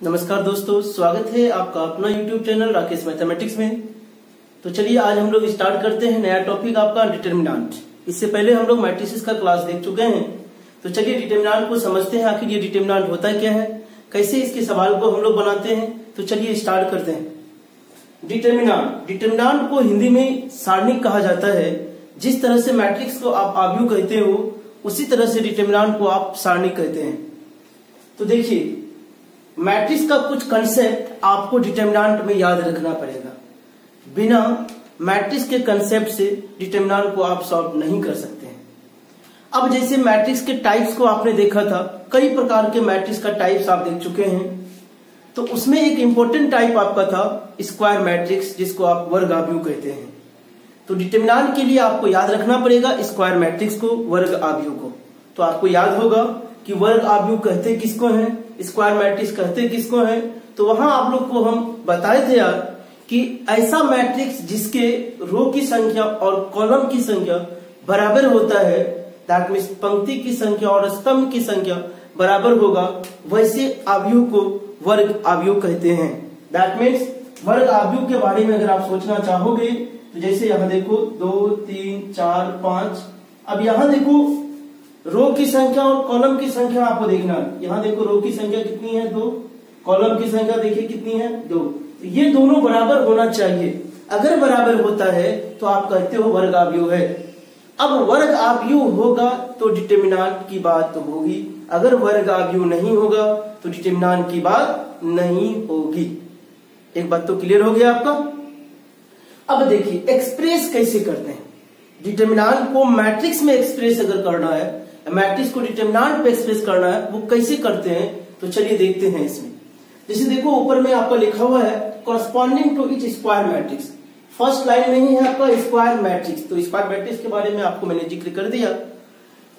नमस्कार दोस्तों, स्वागत है आपका अपना YouTube चैनल राकेश मैथमेटिक्स में। तो चलिए आज हम लोग स्टार्ट करते हैं नया टॉपिक आपका डिटरमिनेंट। इससे पहले हम लोग मैट्रिसेस का क्लास देख चुके हैं। तो चलिए डिटरमिनेंट को समझते हैं, आखिर ये डिटरमिनेंट होता क्या है, कैसे इसके सवाल को हम लोग बनाते हैं। तो चलिए स्टार्ट करते हैं। डिटरमिनेंट को हिंदी में सारणिक कहा जाता है। जिस तरह से मैट्रिक्स को आप आव्यूह कहते हो, उसी तरह से डिटरमिनेंट को आप सारणिक कहते हैं। तो देखिए, मैट्रिक्स का कुछ कंसेप्ट आपको डिटरमिनेंट में याद रखना पड़ेगा। बिना मैट्रिक्स के कंसेप्ट से डिटरमिनेंट को आप सॉल्व नहीं कर सकते हैं। अब जैसे मैट्रिक्स के टाइप्स को आपने देखा था, कई प्रकार के मैट्रिक्स का टाइप्स आप देख चुके हैं। तो उसमें एक इंपॉर्टेंट टाइप आपका था स्क्वायर मैट्रिक्स, जिसको आप वर्ग आव्यूह कहते हैं। तो डिटरमिनेंट के लिए आपको याद रखना पड़ेगा स्क्वायर मैट्रिक्स को, वर्ग आव्यूह को। तो आपको याद होगा कि वर्ग आव्यूह कहते किसको हैं, स्क्वायर मैट्रिक्स कहते किसको है। तो वहां आप लोग को हम बताए थे यार कि ऐसा मैट्रिक्स जिसके रो की संख्या और कॉलम की संख्या बराबर होता है, दैट मीन्स पंक्ति की संख्या और स्तंभ की संख्या बराबर होगा, वैसे आव्यूह को वर्ग आव्यूह कहते हैं। दैट मीन्स वर्ग आव्यूह के बारे में अगर आप सोचना चाहोगे तो जैसे यहां देखो 2, 3, 4, 5। अब यहां देखो रो की संख्या और कॉलम की संख्या आपको देखना है। यहाँ देखो रो की संख्या कितनी है 2, कॉलम की संख्या देखिए कितनी है 2। तो ये दोनों बराबर होना चाहिए। अगर बराबर होता है तो आप कहते हो वर्ग आव्यूह है। अब वर्ग आव्यूह होगा तो डिटरमिनेंट की बात तो होगी, अगर वर्ग आव्यूह नहीं होगा तो डिटरमिनेंट की बात नहीं होगी। एक बात तो क्लियर हो गया आपका। अब देखिए एक्सप्रेस कैसे करते हैं डिटरमिनेंट को। मैट्रिक्स में एक्सप्रेस अगर करना है, मैट्रिक्स को डिटरमिनेंट पे एक्सप्रेस करना है, वो कैसे करते हैं तो चलिए देखते हैं इसमें। जैसे देखो ऊपर में आपका लिखा हुआ है corresponding to each square matrix. First line में ही है आपका स्क्वायर मैट्रिक्स। तो स्क्वायर मैट्रिक्स के बारे में आपको मैंने जिक्र कर दिया।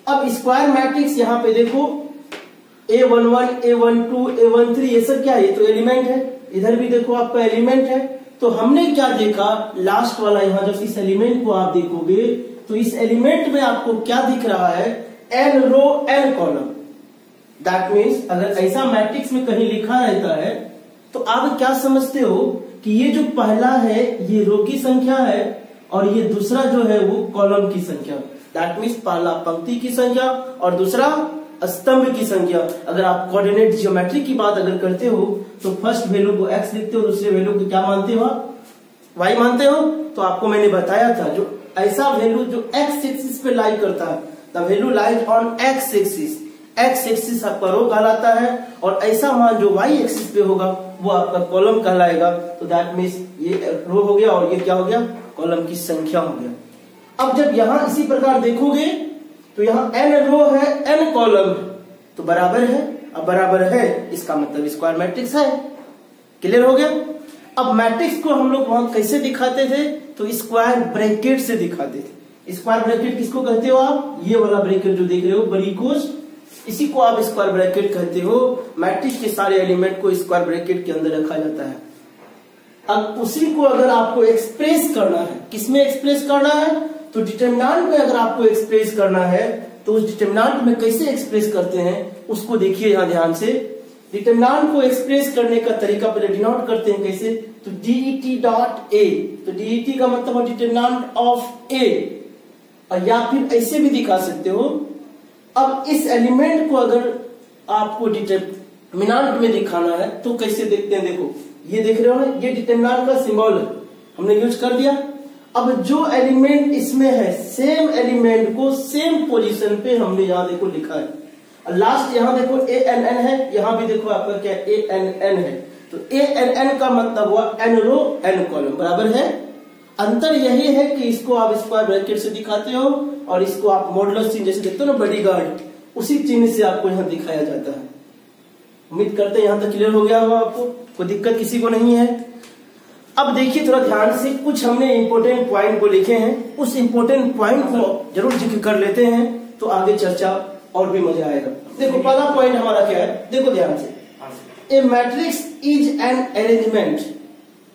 अब स्क्वायर मैट्रिक्स यहाँ पे देखो A11, A12, A13, ये सब क्या है, ये तो एलिमेंट है। इधर भी देखो आपका एलिमेंट है। तो हमने क्या देखा, लास्ट वाला यहाँ जब इस एलिमेंट को आप देखोगे तो इस एलिमेंट में आपको क्या दिख रहा है, n row n column. That means अगर ऐसा मैट्रिक्स में कहीं लिखा रहता है तो आप क्या समझते हो कि ये जो पहला है ये रो की संख्या है और ये दूसरा जो है वो कॉलम की संख्या। दैट मीन्स पहला पंक्ति की संख्या और दूसरा स्तंभ की संख्या। अगर आप कोऑर्डिनेट ज्योमेट्री की बात अगर करते हो तो फर्स्ट वैल्यू को x लिखते हो, दूसरे वैल्यू को क्या मानते हो, y मानते हो। तो आपको मैंने बताया था जो ऐसा वैल्यू जो x एक्सिस पे लाई करता है, the value lies on x axis. x axis आपका रो कहलाता है और ऐसा मान जो y एक्सिस पे होगा वो आपका कॉलम कहलाएगा। तो दैट मीन्स ये रो हो गया और ये क्या हो गया, कॉलम की संख्या हो गया। अब जब यहां इसी प्रकार देखोगे तो यहाँ n रो है n कॉलम तो बराबर है। अब बराबर है इसका मतलब स्क्वायर मैट्रिक्स है। क्लियर हो गया। अब मैट्रिक्स को हम लोग वहां कैसे दिखाते थे, तो स्क्वायर ब्रैकेट से दिखाते थे। स्क्वायर ब्रैकेट किसको कहते हो आप, ये वाला ब्रैकेट जो देख रहे हो बरीकोस, इसी को आप स्क्वायर ब्रैकेट कहते हो। मैट्रिक्स के सारे एलिमेंट को स्क्वायर ब्रैकेट के अंदर रखा जाता है। अब उसी को अगर आपको एक्सप्रेस करना है, किसमें एक्सप्रेस करना है, तो डिटरमिनेंट में अगर आपको एक्सप्रेस करना है तो उस डिटरमिनेंट में कैसे एक्सप्रेस करते हैं उसको देखिए यहां ध्यान से। डिटरमिनेंट को एक्सप्रेस करने का तरीका पहले डिनोट करते हैं कैसे, तो det डॉट ए। तो det का मतलब डिटरमिनेंट ऑफ ए, और या फिर ऐसे भी दिखा सकते हो। अब इस एलिमेंट को अगर आपको डिटरमिनेंट में दिखाना है तो कैसे देखते हैं, देखो ये देख रहे हो ना, ये डिटरमिनेंट का सिंबल है, हमने यूज कर दिया। अब जो एलिमेंट इसमें है सेम एलिमेंट को सेम पोजीशन पे हमने यहां देखो लिखा है। और लास्ट यहां देखो ANN है, यहां भी देखो आपका क्या ANN है। तो ANN का मतलब हुआ n रो n कॉलम बराबर है। अंतर यही है कि इसको आप स्क्वायर ब्रैकेट से दिखाते हो और इसको आप मॉडुलस चिन्ह जैसे देखते हो ना बॉडीगार्ड, उसी चिन्ह से आपको यहाँ दिखाया जाता है। उम्मीद करते हैं यहां तक क्लियर हो गया होगा आपको, कोई दिक्कत किसी को नहीं है। अब देखिए थोड़ा ध्यान से, कुछ हमने इंपोर्टेंट पॉइंट को लिखे हैं, उस इंपोर्टेंट पॉइंट को जरूर जिक्र कर लेते हैं तो आगे चर्चा और भी मजा आएगा। देखो पहला पॉइंट हमारा क्या है, देखो ध्यान से, a matrix is an arrangement.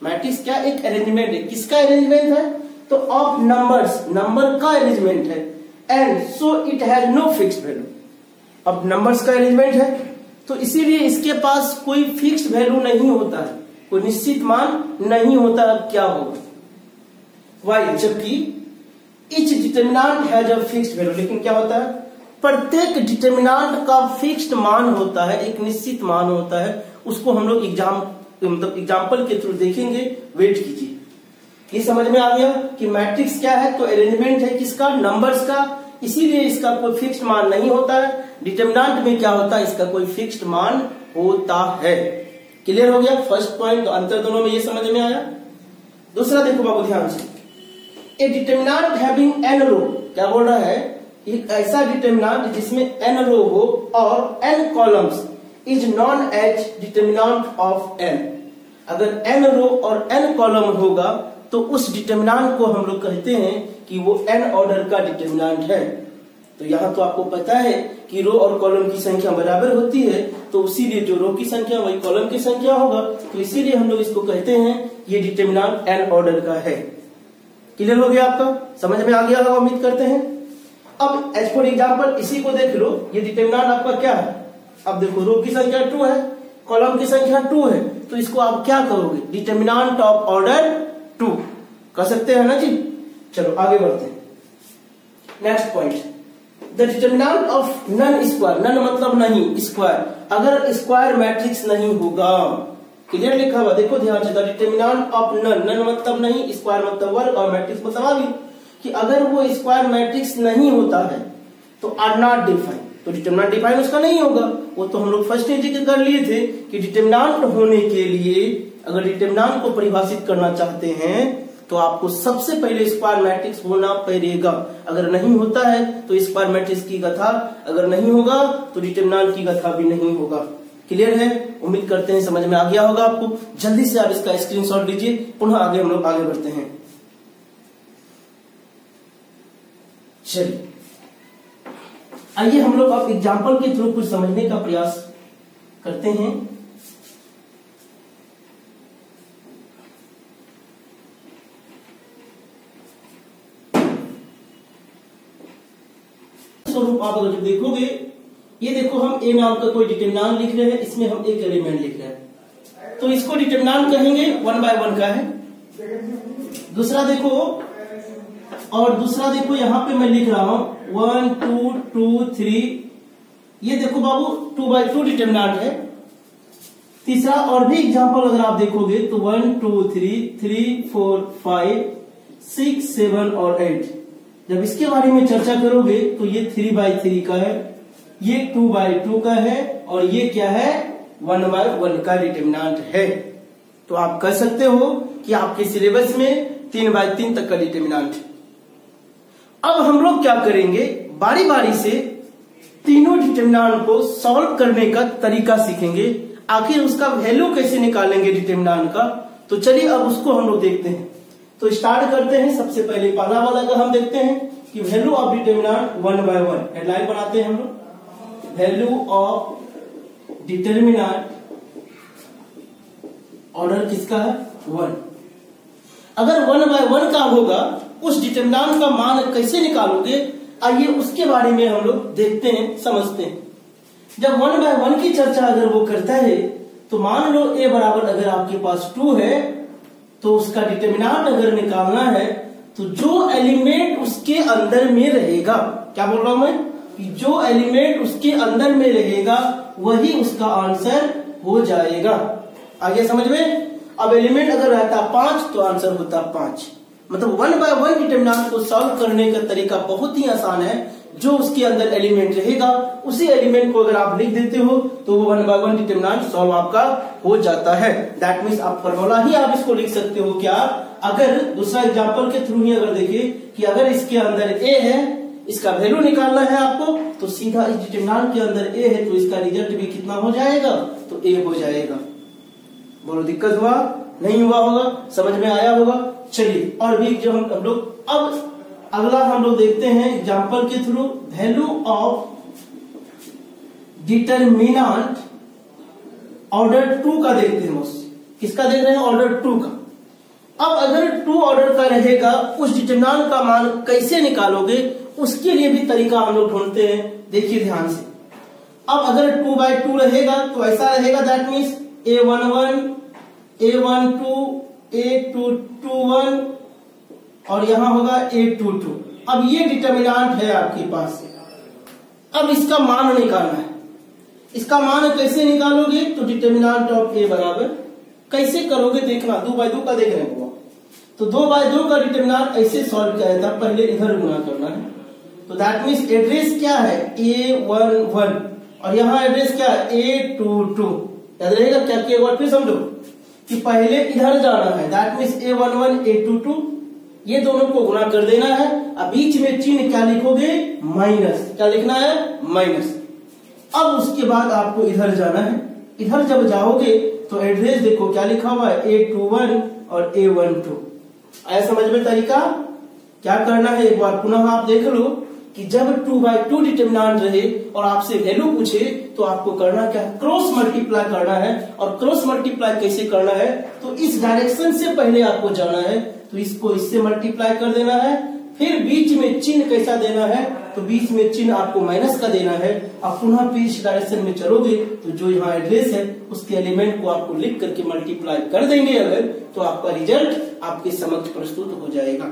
Matrix क्या, एक अरेंजमेंट है। किसका अरेंजमेंट है, तो ऑफ नंबर्स, नंबर का अरेंजमेंट है। And so it has no fixed value. अब नंबर्स का अरेंजमेंट है तो इसीलिए इसके पास कोई फिक्स्ड वैल्यू नहीं होता है, कोई निश्चित मान नहीं होता। अब क्या होगा, वाई, जबकि each determinant has a fixed value, लेकिन क्या होता है, प्रत्येक डिटर्मिनेंट का फिक्स्ड मान होता है, एक निश्चित मान होता है। उसको हम लोग एग्जाम्पल के थ्रू देखेंगे, वेट कीजिए। ये समझ में आ गया कि मैट्रिक्स क्या है, तो अरेंजमेंट है किसका, नंबर्स का, इसीलिए इसका कोई फिक्स्ड मान नहीं होता है। डिटर्मिनेंट में क्या होता है, इसका कोई फिक्स्ड मान होता है। क्लियर हो गया फर्स्ट पॉइंट, तो अंतर दोनों में ये समझ में आया। दूसरा देखो बाबू ध्यान से, ए डिटर्मिनेंट हैविंग एन रो, क्या बोल रहा है, एक ऐसा डिटर्मिनेंट जिसमें एन रो हो और N columns is known as determinant of N. अगर एन रो और एन कॉलम होगा तो उस डिटर्मिनेंट को हम लोग कहते हैं कि वो एन ऑर्डर का डिटर्मिनेंट है। तो यहाँ तो आपको पता है कि रो और कॉलम की संख्या बराबर होती है, तो इसीलिए जो रो की संख्या वही कॉलम की संख्या होगा, तो इसीलिए हम लोग इसको कहते हैं ये डिटर्मिनेंट एन ऑर्डर का है। क्लियर हो गया आपका, समझ में आ गया होगा उम्मीद करते हैं। अब एज फॉर एग्जाम्पल इसी को देख लो, ये डिटर्मिनेंट आपका क्या है, अब देखो रो की संख्या 2 है, कॉलम की संख्या 2 है, तो इसको आप क्या करोगे, डिटर्मिनेंट ऑफ ऑर्डर 2 कर सकते हैं ना जी। चलो आगे बढ़ते हैं, next point, the determinant of non square, non मतलब नहीं, स्क्वायर, अगर स्क्वायर मैट्रिक्स नहीं होगा, क्लियर लिखा हुआ देखो ध्यान से, the determinant of non, non मतलब नहीं, स्क्वायर मतलब वर्ग और मैट्रिक्स मतलब आगे, कि अगर वो स्क्वायर मैट्रिक्स नहीं होता है तो आर नॉट डिफाइन, तो डिटर्मिनेंट डिफाइन उसका नहीं होगा। वो तो हम लोग फर्स्ट ही जिक्र कर लिए थे कि डिटर्मिनेंट होने के लिए अगर डिटर्मिनेंट को परिभाषित करना चाहते हैं तो आपको सबसे पहले स्क्वायर मैट्रिक्स होना पड़ेगा। अगर नहीं होता है तो स्क्वायर मैट्रिक्स की कथा, अगर नहीं होगा तो डिटर्मिनेंट की कथा भी नहीं होगा। क्लियर है, उम्मीद करते हैं समझ में आ गया होगा आपको। जल्दी से आप इसका स्क्रीनशॉट लीजिए, पुनः आगे हम लोग आगे बढ़ते हैं। चलिए आइए हम लोग अब एग्जाम्पल के थ्रू कुछ समझने का प्रयास करते हैं। स्वरूप आप अगर देखोगे, ये देखो हम ए नाम का कोई डिटर्मिनेंट लिख रहे हैं, इसमें हम एक एलिमेंट लिख रहे हैं, तो इसको डिटर्मिनेंट कहेंगे 1 by 1 का है। दूसरा देखो, और दूसरा देखो यहाँ पे मैं लिख रहा हूं 1 2 2 3, ये देखो बाबू 2 by 2 डिटर्मिनेंट है। तीसरा और भी एग्जांपल अगर आप देखोगे तो 1 2 3 3 4 5 6 7 और 8, जब इसके बारे में चर्चा करोगे तो ये 3 by 3 का है, ये 2 by 2 का है, और ये क्या है 1 by 1 का डिटर्मिनेंट है। तो आप कह सकते हो कि आपके सिलेबस में 3 by 3 तक का डिटर्मिनेंट है। अब हम लोग क्या करेंगे, बारी बारी से तीनों डिटर्मिनेंट को सॉल्व करने का तरीका सीखेंगे, आखिर उसका वैल्यू कैसे निकालेंगे डिटर्मिनेंट का। तो चलिए अब उसको हम लोग देखते हैं। तो स्टार्ट करते हैं, सबसे पहले पहला वाला का हम देखते हैं कि value of determinant 1 by 1, headline बनाते हैं हम लोग, वैल्यू ऑफ डिटर्मिनेंट ऑर्डर किसका है 1। अगर 1 by 1 का होगा, उस डिटर्मिनेंट का मान कैसे निकालोगे, आइए उसके बारे में हम लोग देखते हैं, समझते हैं। जब 1 by 1 की चर्चा अगर वो करता है तो मान लो a बराबर अगर आपके पास 2 है, तो उसका डिटर्मिनेंट अगर निकालना है तो जो एलिमेंट उसके अंदर में रहेगा, क्या बोल रहा हूं मैं, कि जो एलिमेंट उसके अंदर में रहेगा वही उसका आंसर हो जाएगा। आगे समझ में, अब एलिमेंट अगर रहता 5 तो आंसर होता 5। मतलब 1 by 1 डिटर्मिनेंट को सॉल्व करने का तरीका बहुत ही आसान है। जो उसके अंदर एलिमेंट रहेगा उसी एलिमेंट को अगर आप लिख देते हो तो वो 1 by 1 डिटर्मिनेंट सॉल्व आपका हो जाता है। दैट मीन्स आप फॉर्मूला ही आप इसको लिख सकते हो। क्या, अगर दूसरा एग्जांपल के थ्रू ही अगर देखें कि अगर इसके अंदर a है, इसका वैल्यू निकालना है आपको, तो सीधा इस डिटर्मिनेंट के अंदर a है तो इसका रिजल्ट भी कितना हो जाएगा, तो a हो जाएगा। बोलो दिक्कत हुआ, नहीं हुआ होगा, समझ में आया होगा। चलिए और भी जो हम लोग अब अगला हम लोग देखते हैं एग्जांपल के through, value of determinant order 2 का देखते हैं। किसका देख रहे हैं, ऑर्डर 2 का। अब अगर 2 ऑर्डर का रहेगा, उस डिटर्मिनेंट का मान कैसे निकालोगे, उसके लिए भी तरीका हम लोग ढूंढते हैं। देखिए ध्यान से, अब अगर 2/2 रहेगा तो ऐसा रहेगा, that means A11, A12, A21 और यहां होगा A22। अब ये डिटर्मिनेंट है आपके पास। अब इसका मान निकालना है। इसका मान कैसे निकालोगे? तो डिटर्मिनेंट ऑफ A बराबर कैसे करोगे देखना, 2/2 का देख रहे हो। तो 2/2 का डिटर्मिनेंट ऐसे सॉल्व किया जाता है, पहले इधर गुना करना है। तो दैट मीन्स एड्रेस क्या है? A11 और यहाँ एड्रेस क्या है? A22। याद रहेगा क्या? एक बार फिर समझो कि पहले इधर जाना है, दैट मीन्स A11 A22, ये दोनों को गुना कर देना है। अब बीच में चिन्ह क्या लिखोगे? माइनस। क्या लिखना है? माइनस। अब उसके बाद आपको इधर जाना है। इधर जब जाओगे तो एड्रेस देखो क्या लिखा हुआ है? A21 और A12। आया समझ में तरीका? क्या करना है एक बार पुनः आप देख लो कि जब 2/2 डिटर्मिनेंट रहे और आपसे वैल्यू पूछे तो आपको करना क्या है? क्रॉस मल्टीप्लाई करना है। और क्रॉस मल्टीप्लाई कैसे करना है? तो इस डायरेक्शन से पहले आपको जाना है, तो इसको इससे मल्टीप्लाई कर देना है। फिर बीच में चिन्ह कैसा देना है? तो बीच में चिन्ह आपको माइनस का देना है। आप पुनः फिर इस डायरेक्शन में चलोगे तो जो यहाँ एड्रेस है उसके एलिमेंट को आपको लिख करके मल्टीप्लाई कर देंगे अगर, तो आपका रिजल्ट आपके समक्ष प्रस्तुत हो जाएगा।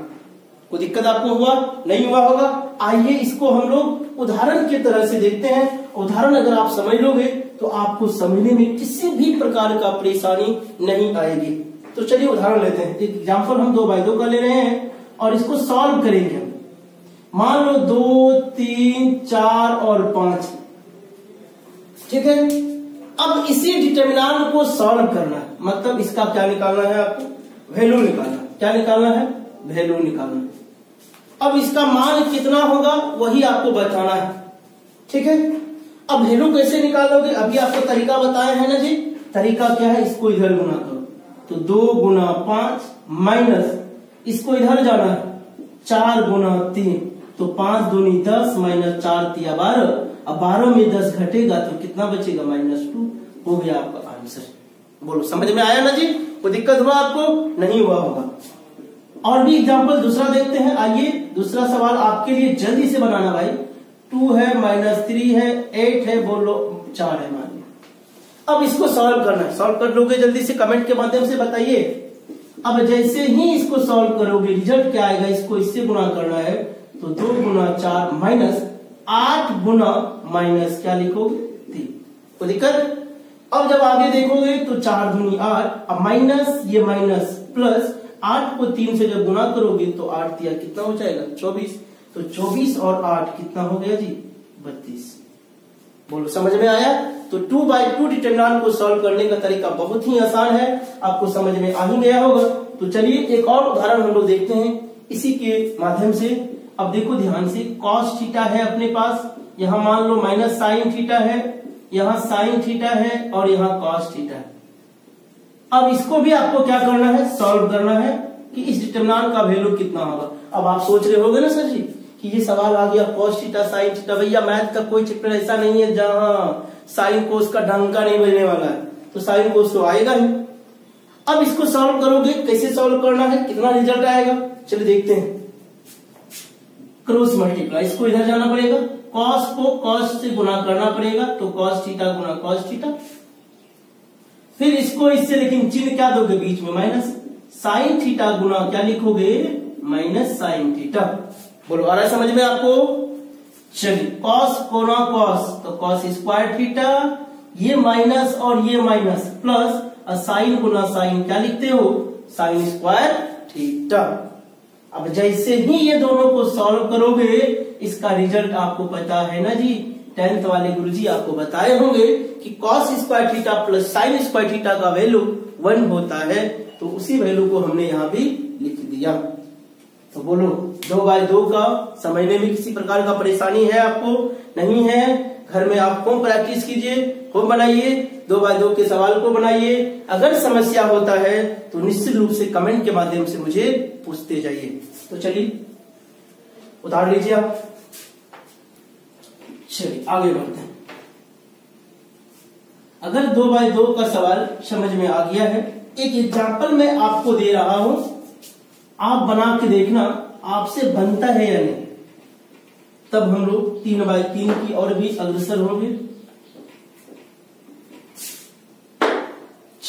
कोई दिक्कत आपको हुआ? नहीं हुआ होगा? आइए इसको हम लोग उदाहरण की तरह से देखते हैं। उदाहरण अगर आप समझ लोगे तो आपको समझने में किसी भी प्रकार का परेशानी नहीं आएगी। तो चलिए उदाहरण लेते हैं। एक एग्जाम्पल हम 2/2 का ले रहे हैं और इसको सॉल्व करेंगे। मान लो 2, 3, 4 और 5, ठीक है। अब इसी डिटर्मिनेंट को सॉल्व करना है, मतलब इसका क्या निकालना है? आपको वैल्यू निकालना। क्या निकालना है? वैल्यू निकालना। अब इसका मान कितना होगा वही आपको बताना है, ठीक है। अब वैल्यू कैसे निकालोगे? अभी आपको तरीका बताया है ना जी। तरीका क्या है? इसको इधर गुना करो, तो 2 गुना 5 माइनस इसको इधर जाना है 4 गुना 3, तो 5 दूनी 10 माइनस 4 तिया 12। अब 12 में 10 घटेगा तो कितना बचेगा? -2। हो गया आपका आंसर। बोलो समझ में आया ना जी? कोई दिक्कत हुआ आपको? नहीं हुआ होगा। और भी एग्जाम्पल दूसरा देखते हैं। आइए दूसरा सवाल आपके लिए जल्दी से बनाना भाई। 2 है, -3 है, 8 है, बोलो 4 है मान लो। अब इसको सॉल्व करना है। सॉल्व कर लोगे जल्दी से कमेंट के माध्यम से बताइए। अब जैसे ही इसको सॉल्व करोगे रिजल्ट क्या आएगा? इसको इससे गुना करना है, तो 2 गुना 4 माइनस 8 गुना माइनस क्या लिखोगे? 3। कोई दिक्कत? अब जब आगे देखोगे तो 4 दूनी 8, अब माइनस ये माइनस प्लस 8 को 3 से जब गुना करोगे तो 8 तिया कितना हो जाएगा? 24। तो 24 और 8 कितना हो गया जी? 32। बोलो समझ में आया? तो 2/2 डिटर्मिनेंट को सॉल्व करने का तरीका बहुत ही आसान है, आपको समझ में आ ही गया होगा। तो चलिए एक और उदाहरण हम लोग देखते हैं इसी के माध्यम से। अब देखो ध्यान से, cos थीटा है अपने पास, यहाँ मान लो माइनस साइन थीटा है, यहाँ साइन थीटा है और यहाँ cos थीटा है। अब इसको भी आपको क्या करना है? सॉल्व करना है कि इस डिटर्मिनेंट का वैल्यू कितना होगा। अब आप सोच रहे होगे ना सर जी कि ये सवाल आ गया cos थीटा साइन थीटा। भैया मैथ का कोई चैप्टर ऐसा नहीं है जहां साइन कोस का डंका नहीं बजने वाला है, तो साइन कोस तो आएगा ही। अब इसको सॉल्व करोगे, कैसे सॉल्व करना है, कितना रिजल्ट आएगा, चलिए देखते हैं। क्रॉस मल्टीप्लाई, इसको इधर जाना पड़ेगा, cos को cos से गुना करना पड़ेगा, तो cos थीटा गुना cos थीटा। फिर इसको इससे, लेकिन चिन्ह क्या दोगे? बीच में माइनस। साइन थीटा गुना क्या लिखोगे? Minus sine theta. बोलो आ रहा है समझ में आपको? चलिए cos गुना cos, तो cos स्क्वायर थीटा, ये माइनस और ये माइनस प्लस साइन गुना साइन क्या लिखते हो? Sine square theta. अब जैसे ही ये दोनों को सॉल्व करोगे इसका रिजल्ट आपको पता है ना जी। 10th वाले गुरुजी आपको बताए होंगे कि cos square theta plus sine square theta का वैल्यू 1 होता है, तो उसी वैल्यू को हमने यहाँ भी लिख दिया। तो बोलो 2/2 का समझने में किसी प्रकार का परेशानी है आपको? नहीं है? घर में आप होम प्रैक्टिस कीजिए, होम बनाइए, 2/2 के सवाल को बनाइए। अगर समस्या होता है तो निश्चित रूप से कमेंट के माध्यम से मुझे पूछते जाइए। तो चलिए उदाहरण लीजिए आप। चलिए आगे बढ़ते हैं। अगर 2/2 का सवाल समझ में आ गया है, एक एग्जाम्पल मैं आपको दे रहा हूं, आप बना के देखना आपसे बनता है या नहीं, तब हम लोग 3/3 की और भी अग्रसर होंगे।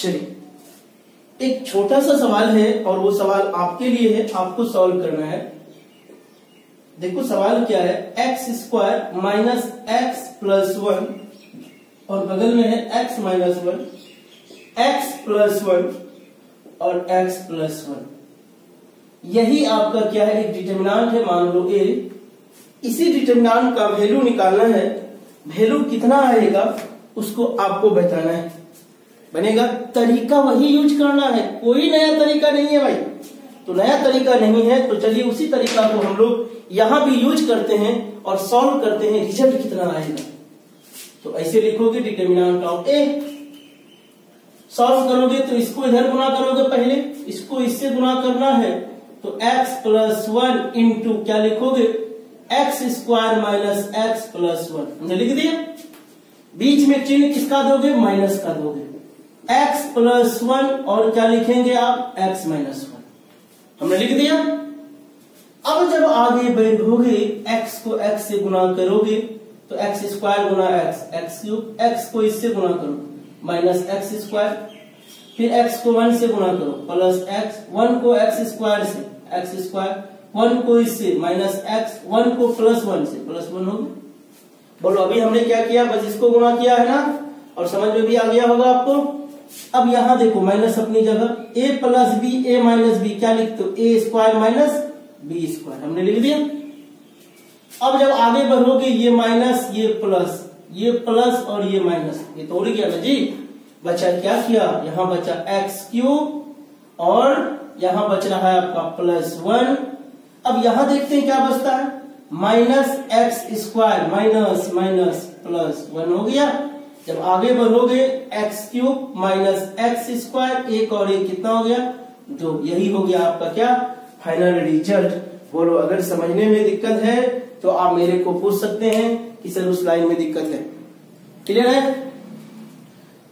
चलिए, एक छोटा सा सवाल है और वो सवाल आपके लिए है, आपको सॉल्व करना है। देखो सवाल क्या है, x square minus x plus 1 और बगल में है x माइनस 1, x प्लस 1 और x प्लस 1। यही आपका क्या है, एक डिटरमिनेंट है, मान लो a। इसी डिटरमिनेंट का वैल्यू निकालना है, वैल्यू कितना आएगा उसको आपको बताना है। बनेगा, तरीका वही यूज करना है, कोई नया तरीका नहीं है भाई। तो नया तरीका नहीं है तो चलिए उसी तरीका को हम लोग यहां भी यूज करते हैं और सॉल्व करते हैं, रिजल्ट कितना आएगा। तो ऐसे लिखोगे डिटरमिनेंट ऑफ ए, सॉल्व करोगे तो इसको इधर गुना करोगे, पहले इसको इससे गुना करना है तो x प्लस 1 इंटू क्या लिखोगे, x square minus x plus 1। हमने लिख दिया, बीच में चिन्ह किसका दोगे, माइनस का दोगे, x प्लस 1 और क्या लिखेंगे आप, x माइनस 1। हमने लिख दिया। अब जब आगे बढ़ोगे x को x से गुना करोगे तो एक्स स्क्वायर गुना एक्स क्यूब, एक्स को इससे गुना करो माइनस एक्स स्क्वायर, फिर एक्स को 1 से गुना करो प्लस एक्स, 1 को एक्स स्क्वायर से एक्स स्क्वायर, 1 को इससे माइनस एक्स, 1 को प्लस 1 से प्लस 1 हो गया। बोलो अभी हमने क्या किया, बस इसको गुना किया है ना, और समझ में भी आ गया होगा आपको। अब यहां देखो माइनस अपनी जगह, a plus B, A minus B, क्या लिखते हो, A square minus B square, हमने लिख दिया। अब जब आगे बढ़ोगे ये माइनस ये प्लस और ये माइनस, ये तो उड़ गया ना जी। बचा क्या किया, यहां बचा एक्स क्यूब और यहां बच रहा है आपका प्लस 1। अब यहां देखते हैं क्या बचता है, minus x square minus minus plus 1 हो गया। जब आगे बढ़ोगे x cube minus x square, एक और एक कितना हो गया, 2। यही हो गया आपका क्या, फाइनल रिजल्ट। बोलो अगर समझने में दिक्कत है तो आप मेरे को पूछ सकते हैं कि सर उस लाइन में दिक्कत है। क्लियर है?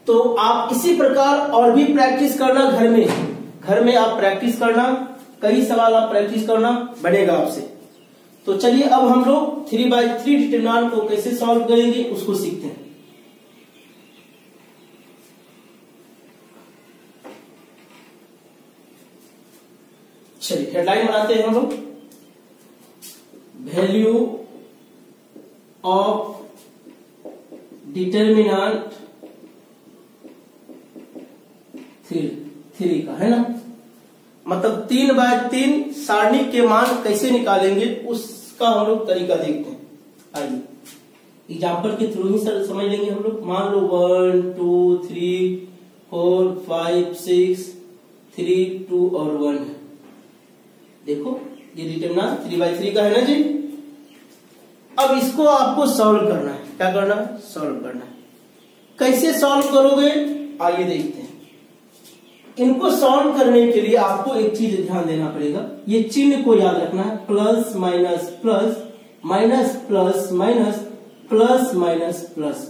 तो आप इसी प्रकार और भी प्रैक्टिस करना, घर में आप प्रैक्टिस करना, कई सवाल आप प्रैक्टिस करना, बनेगा आपसे। तो चलिए अब हम लोग 3/3 डिटरमिनेंट को कैसे सॉल्व करेंगे उसको सीखते हैं। चलिए हेडलाइन बनाते हैं हम लोग, वैल्यू ऑफ डिटरमिनेंट 3 का है ना, मतलब 3/3 सारणी के मान कैसे निकालेंगे उसका हम लोग तरीका देखते हैं। आइए एग्जाम्पल के थ्रू ही सर समझ लेंगे हम लोग। मान लो 1 2 3 4 5 6 3 2 और 1 है। देखो ये डिटरमिनेंट 3/3 का है ना जी। अब इसको आपको सॉल्व करना है, क्या करना है, सॉल्व करना है। कैसे सॉल्व करोगे आइए देखते हैं। इनको सॉल्व करने के लिए आपको एक चीज ध्यान देना पड़ेगा, ये चिन्ह को याद रखना है, plus minus plus minus plus minus plus minus plus,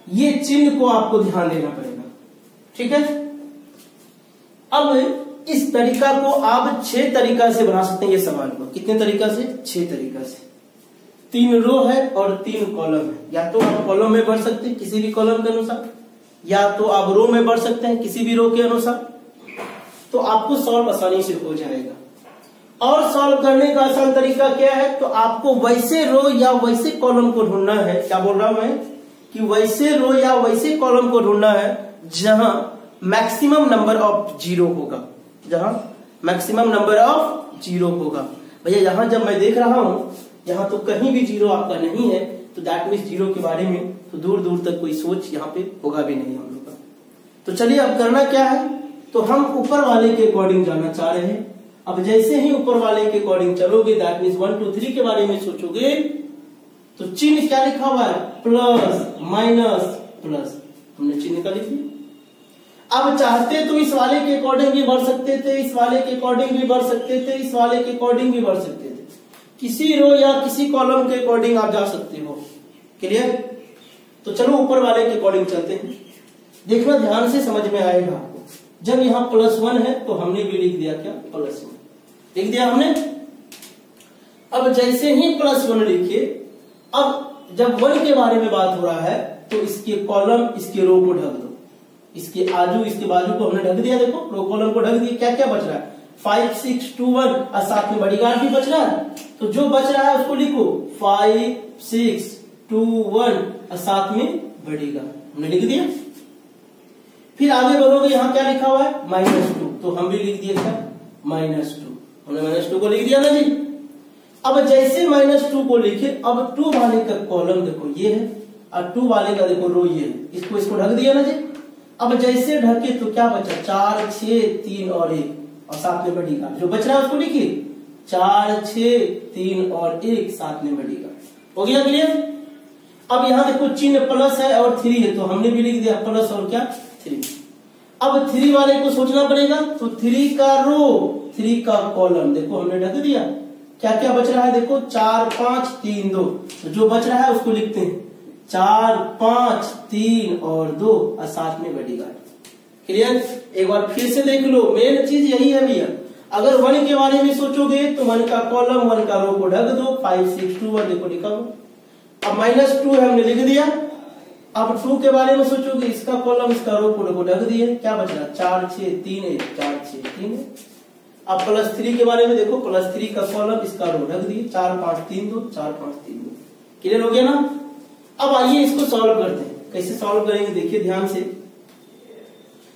ये चिन्ह को आपको ध्यान देना पड़ेगा। ठीक है, अब इस तरीका को आप 6 तरीका से बना सकते हैं। ये सवाल को कितने तरीका से, 6 तरीका से। 3 रो है और 3 कॉलम है, या तो आप कॉलम में बढ़ सकते हैं किसी भी कॉलम के अनुसार, या तो आप रो में बढ़ सकते हैं किसी भी रो के अनुसार। तो आपको सॉल्व आसानी से हो जाएगा। और सॉल्व करने का आसान तरीका क्या है, तो आपको वैसे रो या वैसे कॉलम को ढूंढना है। क्या बोल रहा हूं मैं, कि वैसे रो या वैसे कॉलम को ढूंढना है जहां मैक्सिमम नंबर ऑफ जीरो होगा, जहां मैक्सिमम नंबर ऑफ जीरो होगा। भैया यहां जब मैं देख रहा हूं यहां तो कहीं भी जीरो आपका नहीं है, तो दैट मीन्स जीरो के बारे में तो दूर दूर तक कोई सोच यहाँ पे होगा भी नहीं हम लोग का। तो चलिए अब करना क्या है, तो हम ऊपर वाले के अकॉर्डिंग जाना चाह रहे हैं। अब जैसे ही ऊपर वाले के अकॉर्डिंग चलोगे, दैट मीन्स 1 2 3 के बारे में सोचोगे, तो चिन्ह क्या लिखा हुआ है, प्लस माइनस प्लस, हमने चिन्ह का लिख दिया। अब चाहते तो इस वाले के अकॉर्डिंग भी बढ़ सकते थे, इस वाले के अकॉर्डिंग भी बढ़ सकते थे, इस वाले के अकॉर्डिंग भी बढ़ सकते थे, किसी रो या किसी कॉलम के अकॉर्डिंग आप जा सकते हो। क्लियर? तो चलो ऊपर वाले के अकॉर्डिंग चलते हैं, देखना ध्यान से समझ में आएगा आपको। जब यहां +1 है तो हमने भी लिख दिया क्या, +1 लिख दिया हमने। अब जैसे ही +1 लिखिए, अब जब 1 के बारे में बात हो रहा है तो इसके कॉलम इसके रो को ढक दो। इसके आजू इसके बाजू को हमने ढक दिया, देखो रो कॉलम को ढक दिया। क्या क्या बच रहा है, 5 6 2 1 और साथ में बॉडीगार्ड भी बच रहा है। तो जो बच रहा है उसको लिखो 5 6 2 1 और साथ में बॉडीगार्ड हमने लिख दिया। फिर आगे बढ़ोगे, यहाँ क्या लिखा हुआ है -2, तो हम भी लिख दिए क्या -2, हमने -2 को लिख दिया ना जी। अब जैसे -2 को लिखे, अब 2 वाले का कॉलम देखो ये है और 2 वाले का देखो रो ये है, इसको ढक दिया ना जी। अब जैसे ढके तो क्या बचा, 4 6 3 और 1 और साथ में बॉडीगार्ड, जो बच रहा है उसको लिखिए 4 6 3 और 1 साथ में बॉडीगार्ड। हो गया क्लियर। अब यहाँ देखो चिन्ह प्लस है और 3 है, तो हमने भी लिख दिया प्लस और क्या 3। अब 3 वाले को सोचना पड़ेगा, तो 3 का रो 3 का कॉलम देखो हमने ढक दिया। क्या क्या बच रहा है देखो 4 5 3 2, तो जो बच रहा है उसको लिखते हैं 4 5 3 और 2 और साथ में बॉडीगार्ड। क्लियर। एक बार फिर से देख लो, मेन चीज यही है भैया। अगर 1 के बारे में सोचोगे तो 1 का कॉलम 1 का रो को ढक दो, 5 6 2 1 देखो लिखा हुआ। अब -2 है हमने लिख दिया। अब 2 के बारे में सोचोगे, इसका कॉलम इसका रो को ढक दिए, क्या बच रहा 4 6 3 1 4 6 3 1। अब +3 के बारे में देखो, +3 का कॉलम इसका रो ढक दिए, 4 5 3 2 4 5 3 2। क्लियर हो गया ना। अब आइए इसको सॉल्व करते हैं। कैसे सॉल्व करेंगे देखिए ध्यान से।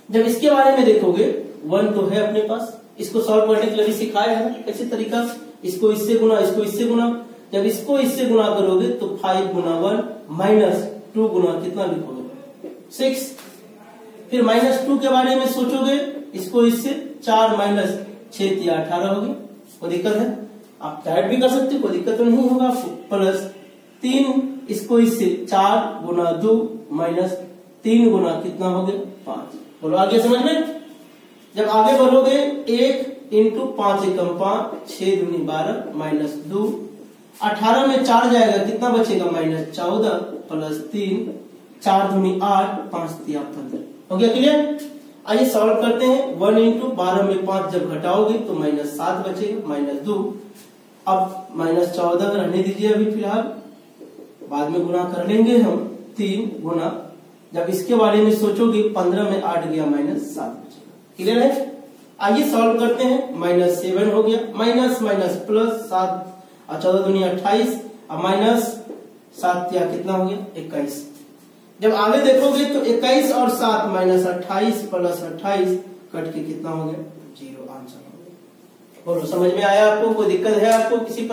जब इसके बारे में देखोगे 1 तो है अपने पास, इसको सॉल्व करने के लिए भी सिखाया है कैसे तरीका, इसको इससे गुना इसको इससे गुना। जब इसको इससे गुना करोगे तो 5 गुना 1 -2 गुना कितना लिखोगे 6। फिर -2 के बारे में सोचोगे, इसको इससे 4 -6 या 18 हो गया। कोई दिक्कत है, आप डायरेक्ट भी कर सकते हो, कोई दिक्कत तो नहीं होगा आपको। +3 इसको इससे 4 गुना 2 -3 गुना कितना हो गया 5। बोलो आगे समझ में। जब आगे बढ़ोगे 1 इंटू 5 एकम 5 6 दूनी 12 -2 18 में 4 जाएगा कितना बचेगा -14 +3 4 दूनी 8 5 3 15। हो गया क्लियर। आइए सॉल्व करते हैं। 1 इंटू 12 में 5 जब घटाओगे तो -7 बचेगा -2। अब -14 रहने दीजिए अभी फिलहाल, बाद में गुना कर लेंगे हम। 3 गुना, जब इसके बारे में सोचोगे 15 में 8 गया -7 बचेगा। क्लियर है। आइए सॉल्व करते हैं। -7 हो गया, माइनस प्लस 7 और 14 दूनी 28 और -7 या कितना हो गया 21। जब आगे देखोगे तो 21 और 7 -28 + 28 कट के कितना हो गया 0 आंसर हो गया। बोलो समझ में आया आपको, कोई दिक्कत है आपको किसी